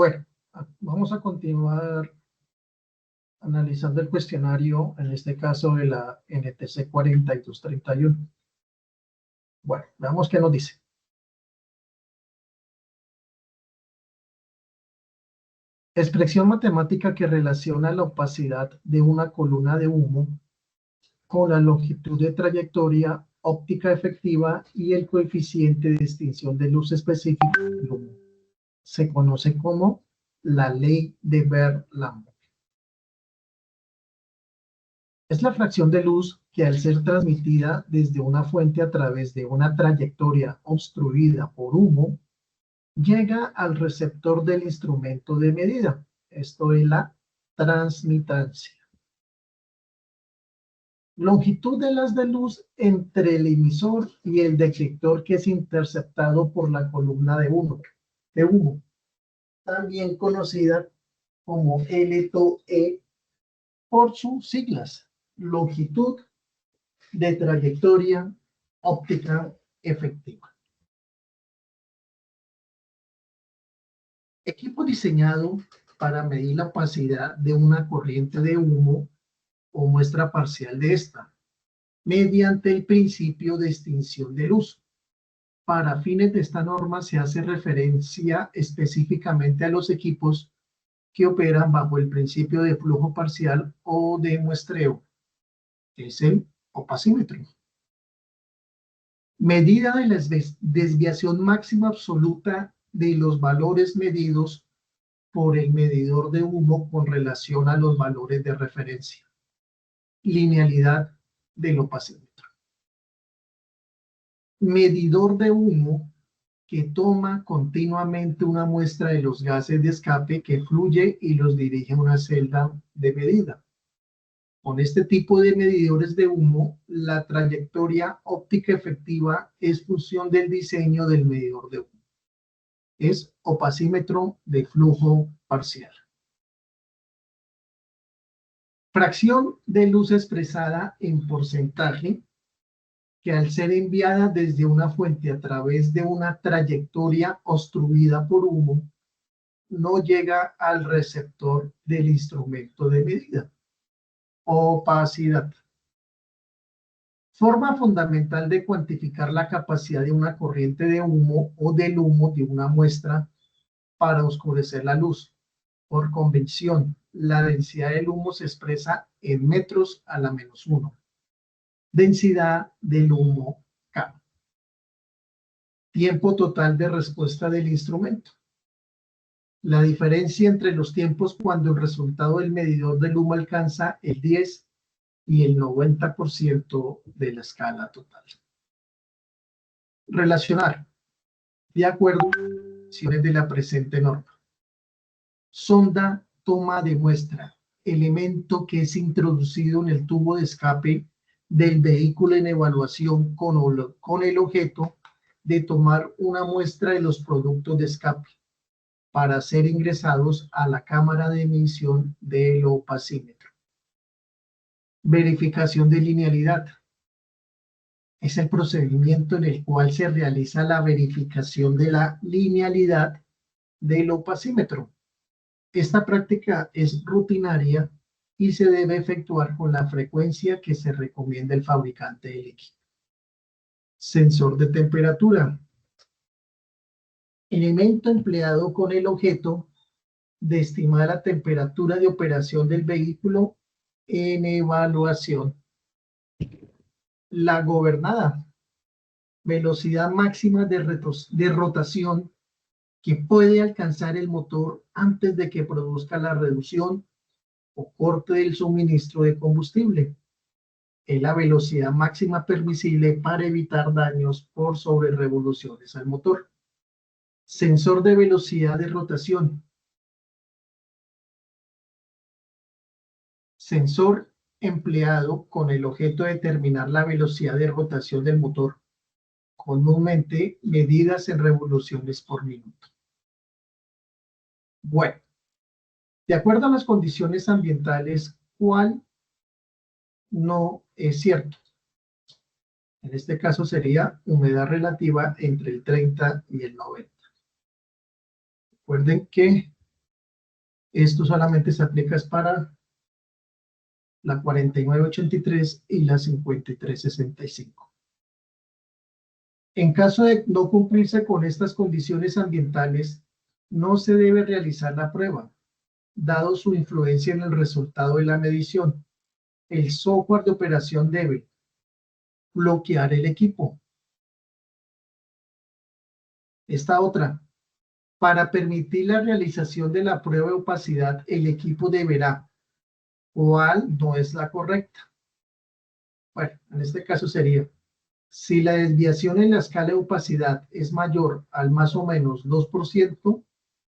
Bueno, vamos a continuar analizando el cuestionario, en este caso de la NTC 4231. Bueno, veamos qué nos dice. Expresión matemática que relaciona la opacidad de una columna de humo con la longitud de trayectoria óptica efectiva y el coeficiente de extinción de luz específico del humo. Se conoce como la ley de Beer-Lambert. Es la fracción de luz que, al ser transmitida desde una fuente a través de una trayectoria obstruida por humo, llega al receptor del instrumento de medida. Esto es la transmitancia. Longitud de las de luz entre el emisor y el detector que es interceptado por la columna de humo, también conocida como LTE por sus siglas, longitud de trayectoria óptica efectiva. Equipo diseñado para medir la opacidad de una corriente de humo o muestra parcial de esta, mediante el principio de extinción de luz. Para fines de esta norma se hace referencia específicamente a los equipos que operan bajo el principio de flujo parcial o de muestreo, que es el opacímetro. Medida de la desviación máxima absoluta de los valores medidos por el medidor de humo con relación a los valores de referencia. Linealidad del opacímetro. Medidor de humo que toma continuamente una muestra de los gases de escape que fluye y los dirige a una celda de medida. Con este tipo de medidores de humo, la trayectoria óptica efectiva es función del diseño del medidor de humo. Es opacímetro de flujo parcial. Fracción de luz expresada en porcentaje que, al ser enviada desde una fuente a través de una trayectoria obstruida por humo, no llega al receptor del instrumento de medida. Opacidad. Forma fundamental de cuantificar la capacidad de una corriente de humo o del humo de una muestra para oscurecer la luz. Por convención, la densidad del humo se expresa en metros a la -1. Densidad del humo K. Tiempo total de respuesta del instrumento. La diferencia entre los tiempos cuando el resultado del medidor del humo alcanza el 10 y el 90% de la escala total. Relacionar, de acuerdo a las condiciones de la presente norma. Sonda toma de muestra, elemento que es introducido en el tubo de escape del vehículo en evaluación con el objeto de tomar una muestra de los productos de escape para ser ingresados a la cámara de emisión del opacímetro. Verificación de linealidad. Es el procedimiento en el cual se realiza la verificación de la linealidad del opacímetro. Esta práctica es rutinaria y se debe efectuar con la frecuencia que se recomienda el fabricante del equipo. Sensor de temperatura. Elemento empleado con el objeto de estimar la temperatura de operación del vehículo en evaluación. La gobernada. Velocidad máxima de rotación que puede alcanzar el motor antes de que produzca la reducción o corte del suministro de combustible. Es la velocidad máxima permisible para evitar daños por sobrerevoluciones al motor. Sensor de velocidad de rotación. Sensor empleado con el objeto de determinar la velocidad de rotación del motor, comúnmente medidas en revoluciones por minuto. Bueno, de acuerdo a las condiciones ambientales, ¿cuál no es cierto? En este caso sería humedad relativa entre el 30 y el 90. Recuerden que Esto solamente se aplica es para la 4983 y la 5365. En caso de no cumplirse con estas condiciones ambientales, no se debe realizar la prueba, dado su influencia en el resultado de la medición. El software de operación debe bloquear el equipo. Esta otra, para permitir la realización de la prueba de opacidad, el equipo deberá, ¿cuál no es la correcta? Bueno, en este caso sería, si la desviación en la escala de opacidad es mayor al más o menos 2%,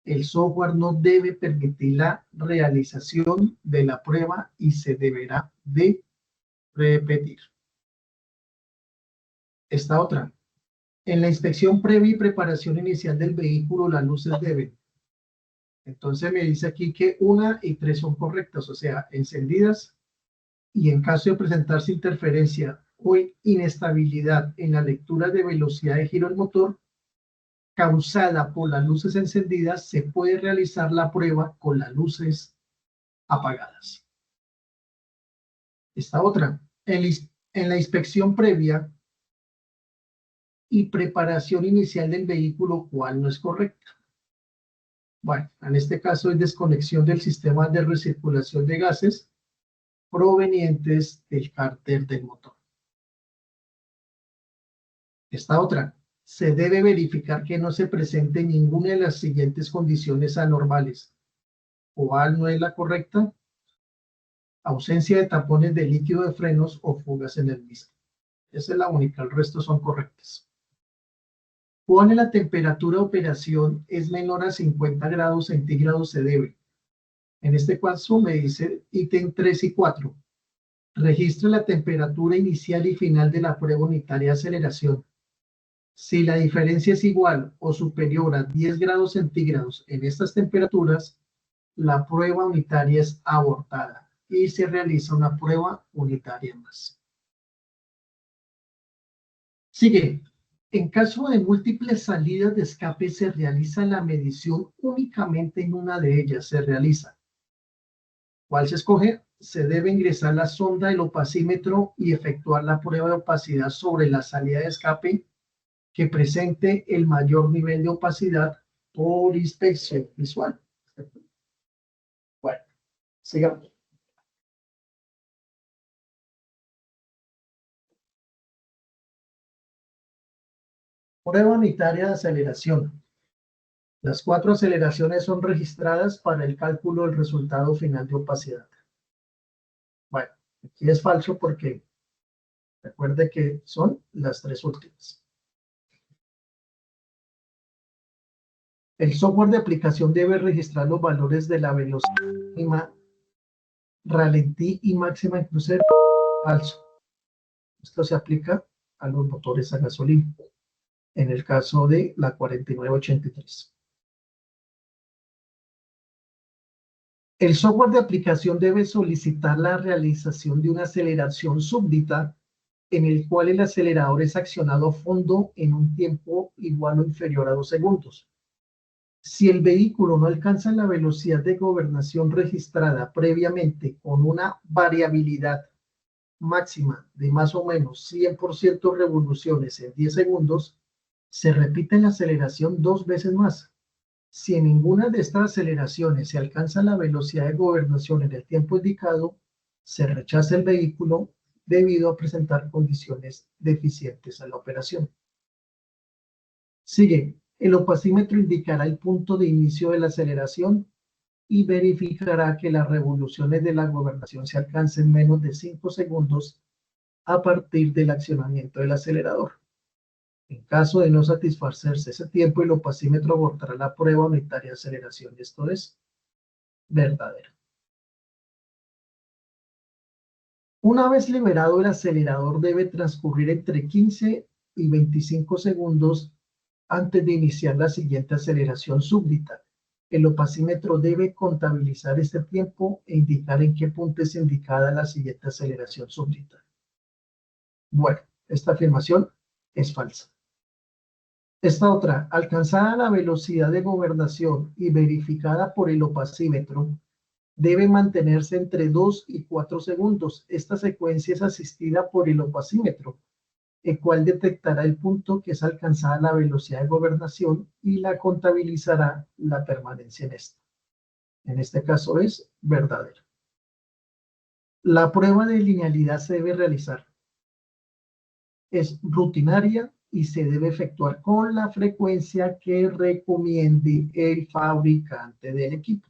el software no debe permitir la realización de la prueba y se deberá de repetir. Esta otra, en la inspección previa y preparación inicial del vehículo, las luces deben. Entonces me dice aquí que 1 y 3 son correctas, o sea, encendidas, y en caso de presentarse interferencia o inestabilidad en la lectura de velocidad de giro del motor causada por las luces encendidas, se puede realizar la prueba con las luces apagadas. Esta otra, en la inspección previa y preparación inicial del vehículo, ¿cuál no es correcta? Bueno, en este caso es desconexión del sistema de recirculación de gases provenientes del cárter del motor. Esta otra, se debe verificar que no se presente ninguna de las siguientes condiciones anormales. ¿Cuál no es la correcta? Ausencia de tapones de líquido de frenos o fugas en el mismo. Esa es la única, el resto son correctas. Cuando la temperatura de operación es menor a 50 grados centígrados se debe. En este caso me dice ítem 3 y 4. Registre la temperatura inicial y final de la prueba unitaria de aceleración. Si la diferencia es igual o superior a 10 grados centígrados en estas temperaturas, la prueba unitaria es abortada y se realiza una prueba unitaria más. Sigue. En caso de múltiples salidas de escape, se realiza la medición únicamente en una de ellas. Se realiza. ¿Cuál se escoge? Se debe ingresar la sonda del opacímetro y efectuar la prueba de opacidad sobre la salida de escape que presente el mayor nivel de opacidad por inspección visual. Bueno, sigamos. Prueba unitaria de aceleración. Las 4 aceleraciones son registradas para el cálculo del resultado final de opacidad. Bueno, aquí es falso porque recuerde que son las 3 últimas. El software de aplicación debe registrar los valores de la velocidad mínima, ralentí y máxima en crucero. Falso. Esto se aplica a los motores a gasolina, en el caso de la 4983. El software de aplicación debe solicitar la realización de una aceleración súbdita en el cual el acelerador es accionado a fondo en un tiempo igual o inferior a 2 segundos. Si el vehículo no alcanza la velocidad de gobernación registrada previamente con una variabilidad máxima de más o menos 100% revoluciones en 10 segundos, se repite la aceleración 2 veces más. Si en ninguna de estas aceleraciones se alcanza la velocidad de gobernación en el tiempo indicado, se rechaza el vehículo debido a presentar condiciones deficientes a la operación. Sigue, el opacímetro indicará el punto de inicio de la aceleración y verificará que las revoluciones de la gobernación se alcancen en menos de 5 segundos a partir del accionamiento del acelerador. En caso de no satisfacerse ese tiempo, el opacímetro abortará la prueba unitaria de aceleración. Esto es verdadero. Una vez liberado el acelerador, debe transcurrir entre 15 y 25 segundos antes de iniciar la siguiente aceleración súbdita. El opacímetro debe contabilizar este tiempo e indicar en qué punto es indicada la siguiente aceleración súbdita. Bueno, esta afirmación es falsa. Esta otra, alcanzada la velocidad de gobernación y verificada por el opacímetro, debe mantenerse entre 2 y 4 segundos. Esta secuencia es asistida por el opacímetro, el cual detectará el punto que es alcanzada la velocidad de gobernación y la contabilizará la permanencia en esta. En este caso es verdadero. La prueba de linealidad se debe realizar. Es rutinaria y se debe efectuar con la frecuencia que recomiende el fabricante del equipo.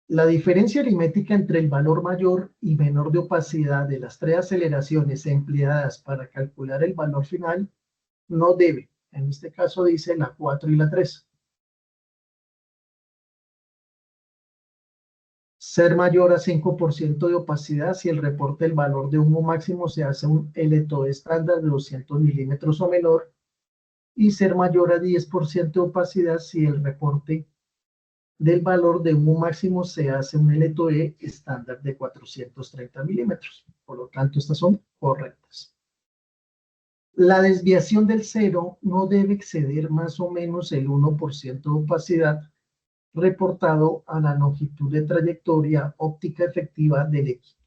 La diferencia aritmética entre el valor mayor y menor de opacidad de las tres aceleraciones empleadas para calcular el valor final no debe, en este caso dice la 4 y la 3, ser mayor a 5% de opacidad si el reporte del valor de humo máximo se hace un LTOE estándar de 200 milímetros o menor, y ser mayor a 10% de opacidad si el reporte del valor de humo máximo se hace un LTOE estándar de 430 milímetros. Por lo tanto, estas son correctas. La desviación del cero no debe exceder más o menos el 1% de opacidad reportado a la longitud de trayectoria óptica efectiva del equipo,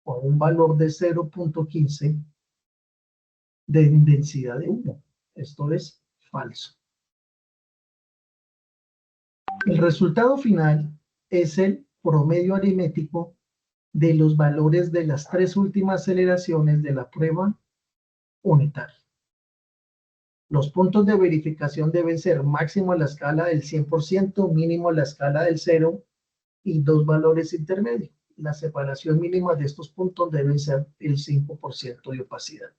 o un valor de 0.15 de densidad de humo. Esto es falso. El resultado final es el promedio aritmético de los valores de las tres últimas aceleraciones de la prueba unitaria. Los puntos de verificación deben ser máximo a la escala del 100%, mínimo a la escala del 0 y dos valores intermedios. La separación mínima de estos puntos debe ser el 5% de opacidad.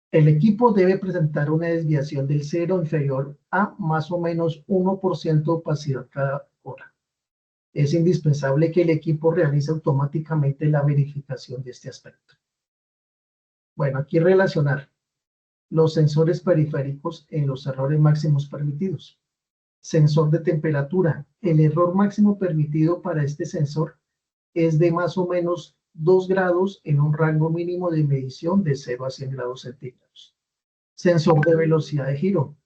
El equipo debe presentar una desviación del 0 inferior a más o menos 1% de opacidad cada hora. Es indispensable que el equipo realice automáticamente la verificación de este aspecto. Bueno, aquí relacionar los sensores periféricos en los errores máximos permitidos. Sensor de temperatura. El error máximo permitido para este sensor es de más o menos 2 grados en un rango mínimo de medición de 0 a 100 grados centígrados. Sensor de velocidad de giro.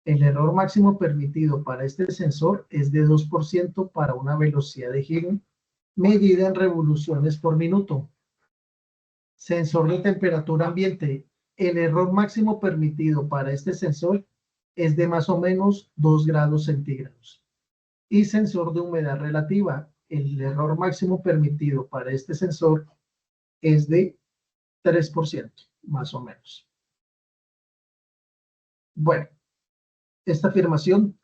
El error máximo permitido para este sensor es de 2% para una velocidad de giro medida en revoluciones por minuto. Sensor de temperatura ambiente. El error máximo permitido para este sensor es de más o menos 2 grados centígrados. Y sensor de humedad relativa. El error máximo permitido para este sensor es de 3%, más o menos. Bueno, esta afirmación: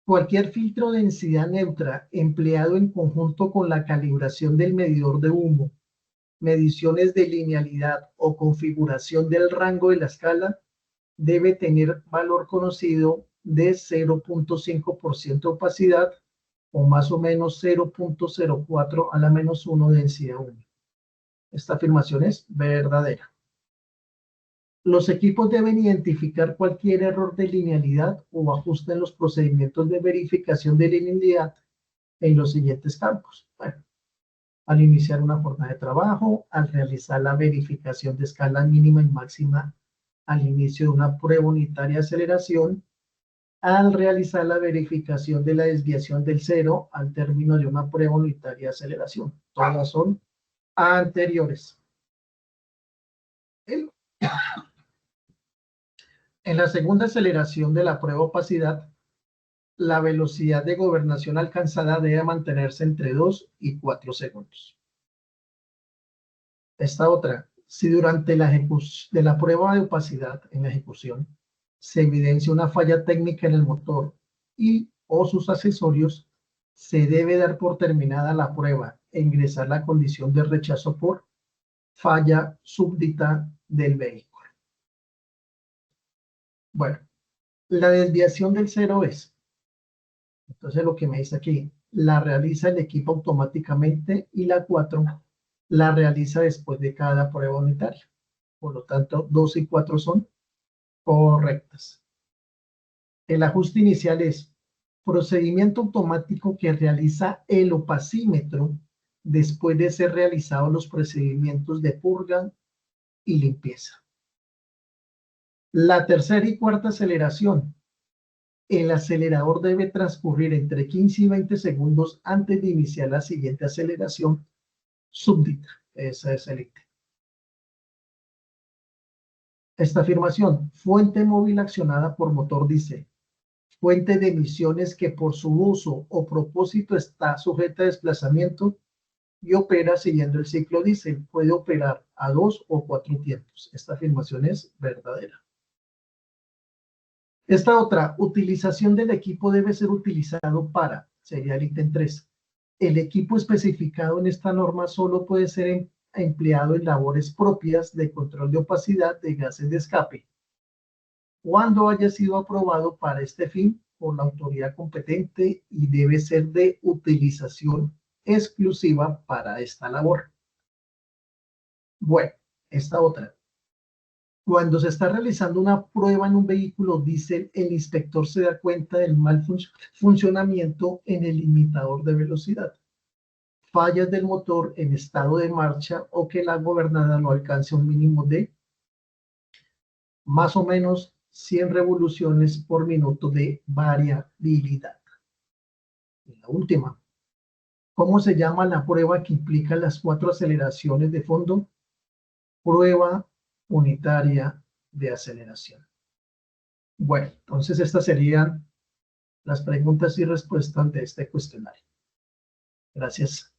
cualquier filtro de densidad neutra empleado en conjunto con la calibración del medidor de humo, mediciones de linealidad o configuración del rango de la escala debe tener valor conocido de 0.5% de opacidad o más o menos 0.04 a la menos 1 densidad 1. Esta afirmación es verdadera. Los equipos deben identificar cualquier error de linealidad o ajuste en los procedimientos de verificación de linealidad en los siguientes campos. Bueno, al iniciar una jornada de trabajo, al realizar la verificación de escala mínima y máxima al inicio de una prueba unitaria de aceleración, al realizar la verificación de la desviación del cero al término de una prueba unitaria de aceleración. Todas son anteriores. En la segunda aceleración de la prueba opacidad, la velocidad de gobernación alcanzada debe mantenerse entre 2 y 4 segundos. Esta otra: si durante la ejecución de la prueba de opacidad en la ejecución se evidencia una falla técnica en el motor y o sus accesorios, se debe dar por terminada la prueba e ingresar la condición de rechazo por falla súbdita del vehículo. Bueno, la desviación del cero es, entonces lo que me dice aquí, la realiza el equipo automáticamente, y la 4 la realiza después de cada prueba unitaria. Por lo tanto, 2 y 4 son correctas. El ajuste inicial es procedimiento automático que realiza el opacímetro después de ser realizados los procedimientos de purga y limpieza. La tercera y cuarta aceleración. El acelerador debe transcurrir entre 15 y 20 segundos antes de iniciar la siguiente aceleración súbdita. Esa es el ítem. Esta afirmación, fuente móvil accionada por motor diésel, fuente de emisiones que por su uso o propósito está sujeta a desplazamiento y opera siguiendo el ciclo diésel, puede operar a 2 o 4 tiempos. Esta afirmación es verdadera. Esta otra, utilización del equipo debe ser utilizado para, sería el ítem 3. El equipo especificado en esta norma solo puede ser empleado en labores propias de control de opacidad de gases de escape, cuando haya sido aprobado para este fin por la autoridad competente y debe ser de utilización exclusiva para esta labor. Bueno, esta otra. Cuando se está realizando una prueba en un vehículo diésel, el inspector se da cuenta del mal funcionamiento en el limitador de velocidad, fallas del motor en estado de marcha o que la gobernada no alcance un mínimo de más o menos 100 revoluciones por minuto de variabilidad. Y la última, ¿cómo se llama la prueba que implica las 4 aceleraciones de fondo? Prueba unitaria de aceleración. Bueno, entonces estas serían las preguntas y respuestas de este cuestionario. Gracias.